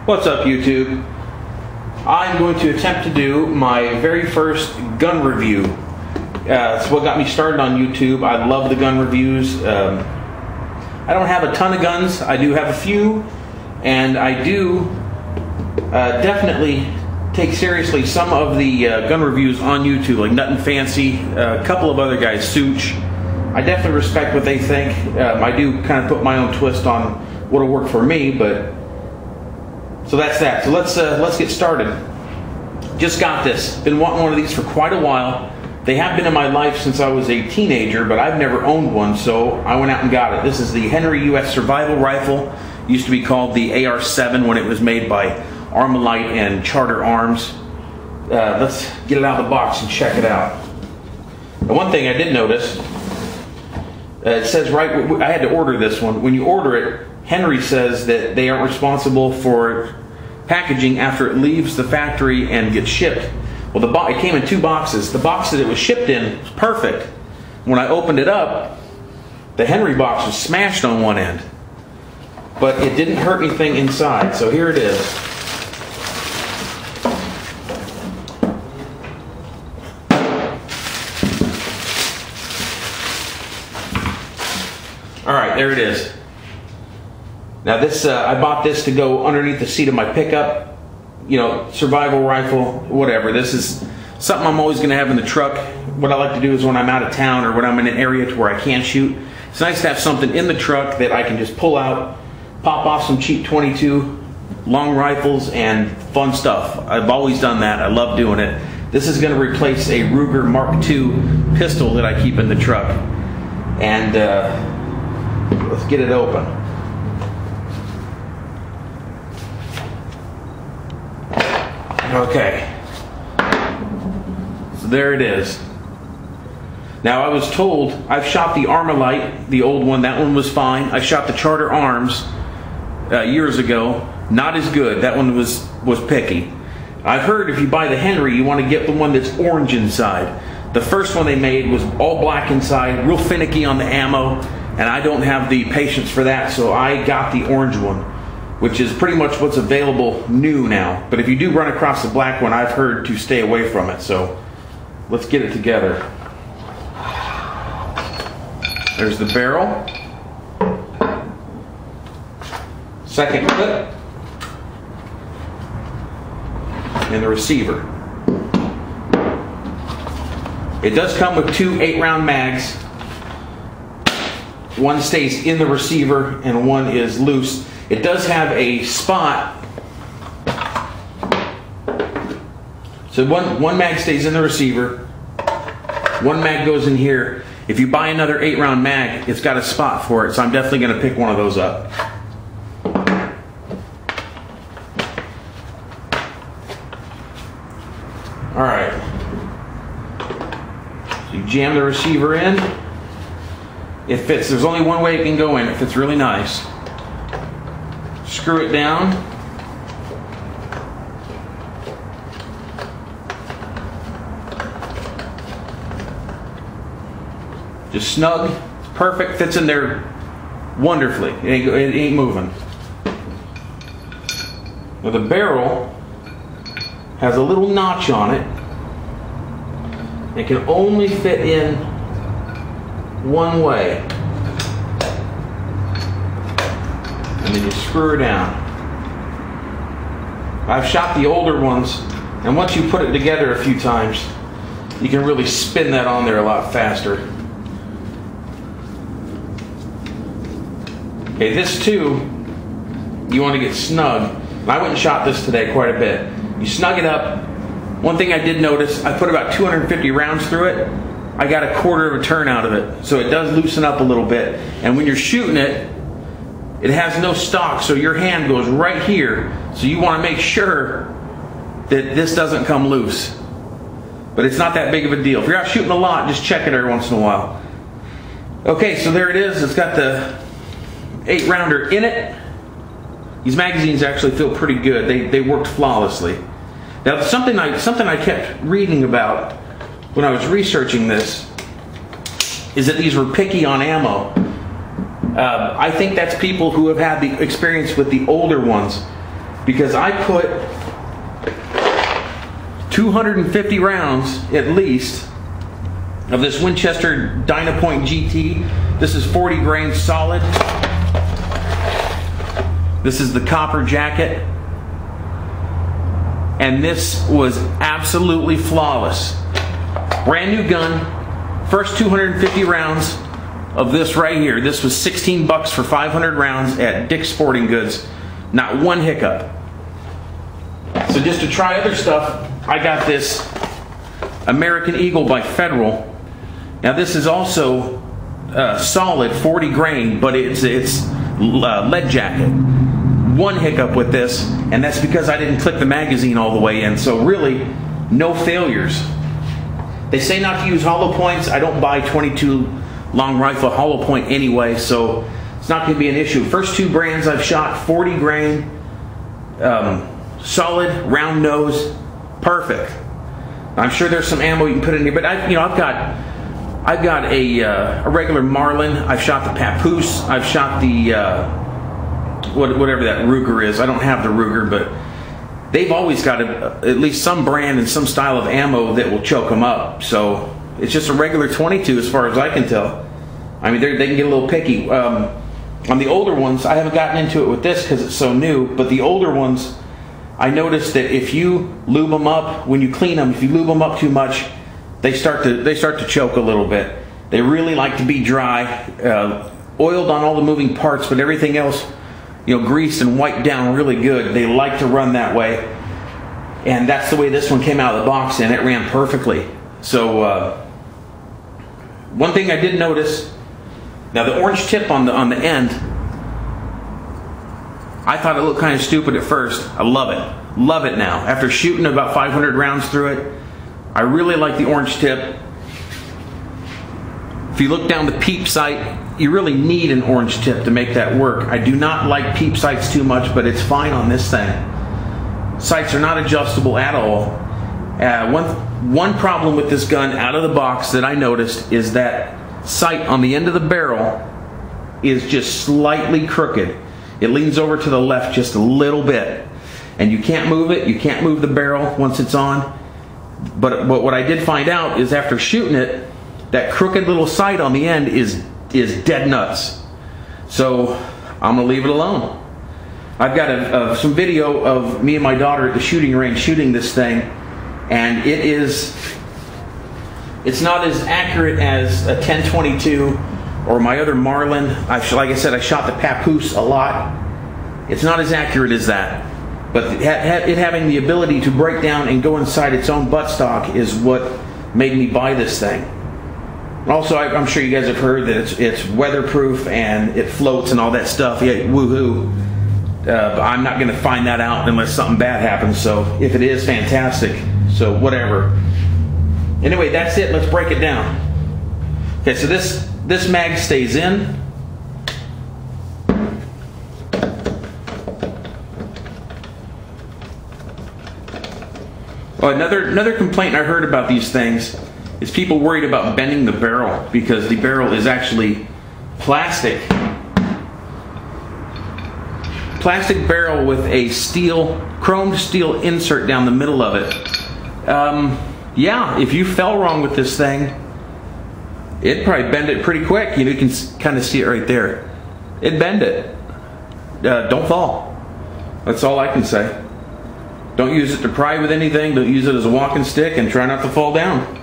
What's up, YouTube? I'm going to attempt to do my very first gun review. It's what got me started on YouTube. I love the gun reviews. I don't have a ton of guns. I do have a few, and I do definitely take seriously some of the gun reviews on YouTube, like Nothing Fancy, a couple of other guys, Such. I definitely respect what they think. I do kind of put my own twist on what'll work for me, but so that's that. So let's get started. Just got this. Been wanting one of these for quite a while. They have been in my life since I was a teenager, but I've never owned one, so I went out and got it. This is the Henry U.S. Survival Rifle. Used to be called the AR-7 when it was made by Armalite and Charter Arms. Let's get it out of the box and check it out. The one thing I did notice, it says right, I had to order this one. When you order it, Henry says that they aren't responsible for packaging after it leaves the factory and gets shipped. Well, it came in two boxes. The box that it was shipped in was perfect. When I opened it up, the Henry box was smashed on one end, but it didn't hurt anything inside. So here it is. All right, there it is. Now this, I bought this to go underneath the seat of my pickup, you know, survival rifle, whatever. This is something I'm always going to have in the truck. What I like to do is when I'm out of town or when I'm in an area to where I can't shoot, it's nice to have something in the truck that I can just pull out, pop off some cheap 22 long rifles and fun stuff. I've always done that. I love doing it. This is going to replace a Ruger Mark II pistol that I keep in the truck. And let's get it open. Okay, so there it is. Now I was told, I've shot the Armalite, the old one, that one was fine. I shot the Charter Arms years ago, not as good. That one was picky. I've heard if you buy the Henry, you want to get the one that's orange inside. The first one they made was all black inside, real finicky on the ammo, and I don't have the patience for that, so I got the orange one, which is pretty much what's available new now. But if you do run across the black one, I've heard to stay away from it. So let's get it together. There's the barrel. Second clip. And the receiver. It does come with two 8-round mags. One stays in the receiver and one is loose. It does have a spot, so one mag stays in the receiver, one mag goes in here. If you buy another 8-round mag, it's got a spot for it, so I'm definitely going to pick one of those up. Alright, so you jam the receiver in. It fits. There's only one way it can go in. It fits really nice. Screw it down. Just snug. It's perfect. Fits in there wonderfully. It ain't moving. Now the barrel has a little notch on it. It can only fit in one way. And then you screw her down. I've shot the older ones, and once you put it together a few times, you can really spin that on there a lot faster. Okay, this too, you want to get snug. I went and shot this today quite a bit. You snug it up. One thing I did notice, I put about 250 rounds through it. I got a quarter of a turn out of it, so it does loosen up a little bit. And when you're shooting it, it has no stock, so your hand goes right here. So you want to make sure that this doesn't come loose. But it's not that big of a deal. If you're out shooting a lot, just check it every once in a while. Okay, so there it is. It's got the 8-rounder in it. These magazines actually feel pretty good. They worked flawlessly. Now something I kept reading about when I was researching this is that these were picky on ammo. I think that's people who have had the experience with the older ones. because I put 250 rounds at least of this Winchester Dynapoint GT. This is 40 grain solid. This is the copper jacket. And this was absolutely flawless. Brand new gun. First 250 rounds of this right here. This was 16 bucks for 500 rounds at Dick's Sporting Goods. Not one hiccup. So just to try other stuff, I got this American Eagle by Federal. Now this is also solid 40 grain, but it's lead jacket. One hiccup with this, and that's because I didn't click the magazine all the way in. So really, no failures. They say not to use hollow points. I don't buy 22 long rifle hollow point anyway, so it's not going to be an issue. First two brands I've shot 40 grain, solid round nose, perfect. I'm sure there's some ammo you can put in here, but I've got a regular Marlin. I've shot the Papoose. I've shot the whatever that Ruger is. I don't have the Ruger, but they've always got at least some brand and some style of ammo that will choke them up. So it's just a regular 22 as far as I can tell. I mean, they can get a little picky. On the older ones, I haven't gotten into it with this because it's so new, but the older ones, I noticed that if you lube them up, when you clean them, if you lube them up too much, they start to choke a little bit. They really like to be dry, oiled on all the moving parts, but everything else, greased and wiped down really good. They like to run that way, and that's the way this one came out of the box, and it ran perfectly. So one thing I did notice, now the orange tip on the end, I thought it looked kind of stupid at first. I love it now. After shooting about 500 rounds through it, I really like the orange tip. If you look down the peep sight, you really need an orange tip to make that work. I do not like peep sights too much, but it's fine on this thing. Sights are not adjustable at all. One problem with this gun out of the box that I noticed is that sight on the end of the barrel is just slightly crooked. It leans over to the left just a little bit, and you can't move it. You can't move the barrel once it's on. But what I did find out is after shooting it, that crooked little sight on the end is dead nuts. So I'm gonna leave it alone. I've got some video of me and my daughter at the shooting range shooting this thing, and it's not as accurate as a 10-22 or my other Marlin. Like I said, I shot the Papoose a lot. It's not as accurate as that, but it having the ability to break down and go inside its own buttstock is what made me buy this thing. Also, I'm sure you guys have heard that it's weatherproof and it floats and all that stuff. Yeah, woohoo! But I'm not going to find that out unless something bad happens. So if it is, fantastic. So whatever. Anyway, that's it. Let's break it down. Okay, so this mag stays in. Oh, another complaint I heard about these things is people worried about bending the barrel because the barrel is actually plastic. Plastic barrel with a chromed steel insert down the middle of it. Yeah, if you fell wrong with this thing, it'd probably bend it pretty quick. You can kind of see it right there. It'd bend it. Don't fall. That's all I can say. Don't use it to pry with anything. Don't use it as a walking stick, and try not to fall down.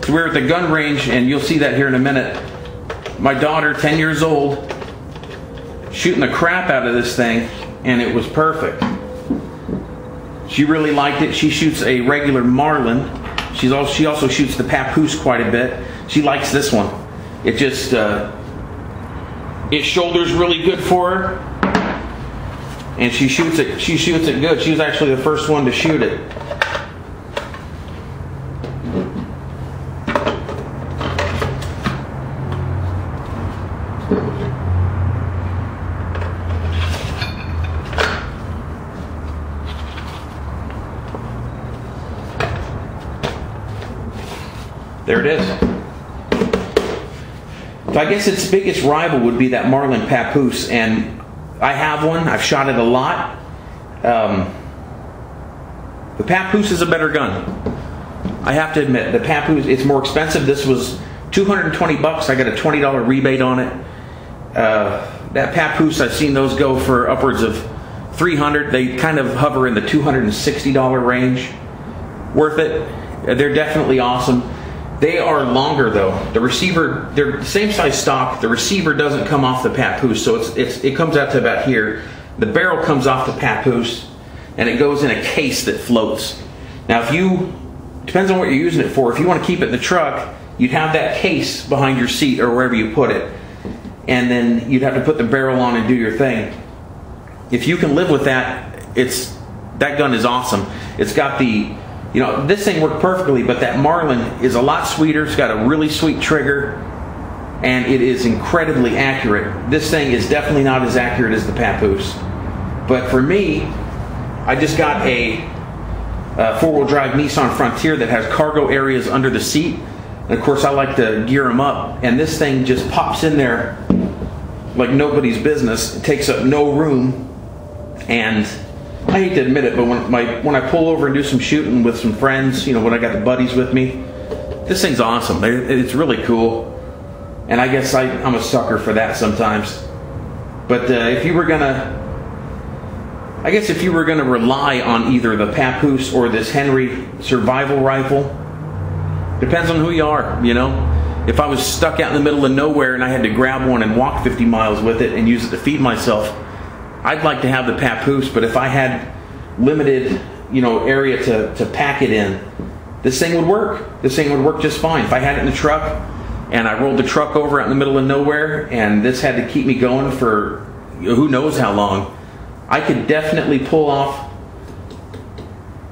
So we're at the gun range, and you'll see that here in a minute. My daughter, 10 years old, shooting the crap out of this thing, and it was perfect. She really liked it. She shoots a regular Marlin. She also shoots the Papoose quite a bit. She likes this one. It just it shoulders really good for her, and she shoots it. She shoots it good. She was actually the first one to shoot it. There it is. So I guess its biggest rival would be that Marlin Papoose, and I have one. I've shot it a lot. The Papoose is a better gun. I have to admit, the Papoose, it's more expensive. This was $220. I got a $20 rebate on it. That Papoose, I've seen those go for upwards of $300. They kind of hover in the $260 range. Worth it. They're definitely awesome. They are longer though. The receiver, they're the same size stock. The receiver doesn't come off the Papoose, so it comes out to about here. The barrel comes off the Papoose, and it goes in a case that floats. Now, depends on what you're using it for. If you want to keep it in the truck, you'd have that case behind your seat or wherever you put it, and then you'd have to put the barrel on and do your thing. If you can live with that, that gun is awesome. It's got this thing worked perfectly, but that Marlin is a lot sweeter. It's got a really sweet trigger, and it is incredibly accurate. This thing is definitely not as accurate as the Papoose. But for me, I just got a four-wheel drive Nissan Frontier that has cargo areas under the seat. And of course, I like to gear them up, and this thing just pops in there like nobody's business. It takes up no room, and I hate to admit it, but when I pull over and do some shooting with some friends, when I got the buddies with me, this thing's awesome. It's really cool, and I guess I'm a sucker for that sometimes. But if you were gonna rely on either the Papoose or this Henry survival rifle, depends on who you are. If I was stuck out in the middle of nowhere and I had to grab one and walk 50 miles with it and use it to feed myself, I'd like to have the Papoose. But if I had limited, area to pack it in, this thing would work. This thing would work just fine. If I had it in the truck and I rolled the truck over out in the middle of nowhere and this had to keep me going for who knows how long, I could definitely pull off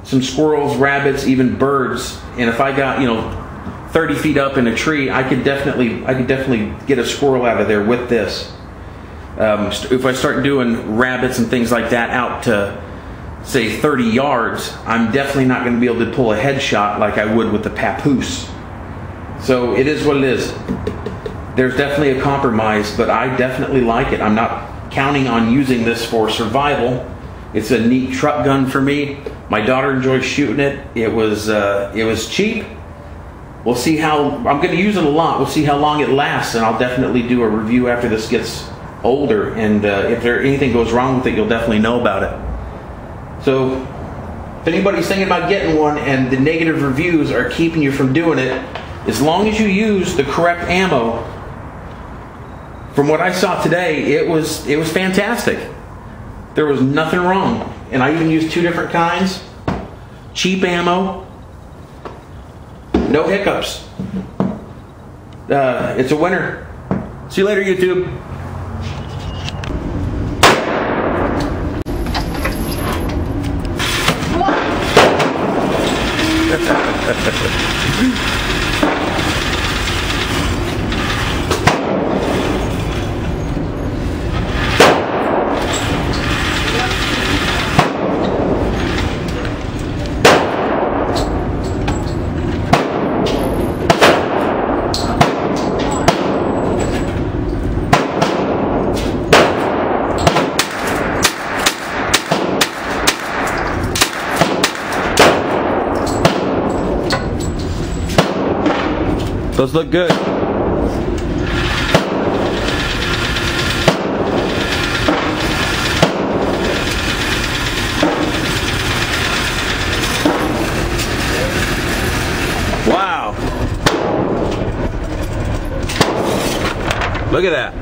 some squirrels, rabbits, even birds. And if I got 30 feet up in a tree, I could definitely get a squirrel out of there with this. If I start doing rabbits and things like that out to, say, 30 yards, I'm definitely not going to be able to pull a headshot like I would with the Papoose. So it is what it is. There's definitely a compromise, but I definitely like it. I'm not counting on using this for survival. It's a neat truck gun for me. My daughter enjoys shooting it. It was cheap. We'll see I'm going to use it a lot. We'll see how long it lasts, and I'll definitely do a review after this gets older, and if anything goes wrong with it, you'll definitely know about it. So if anybody's thinking about getting one and the negative reviews are keeping you from doing it, as long as you use the correct ammo, from what I saw today, it was fantastic. There was nothing wrong, and I even used 2 different kinds. Cheap ammo, no hiccups. It's a winner. See you later, YouTube. Those look good. Wow. Look at that.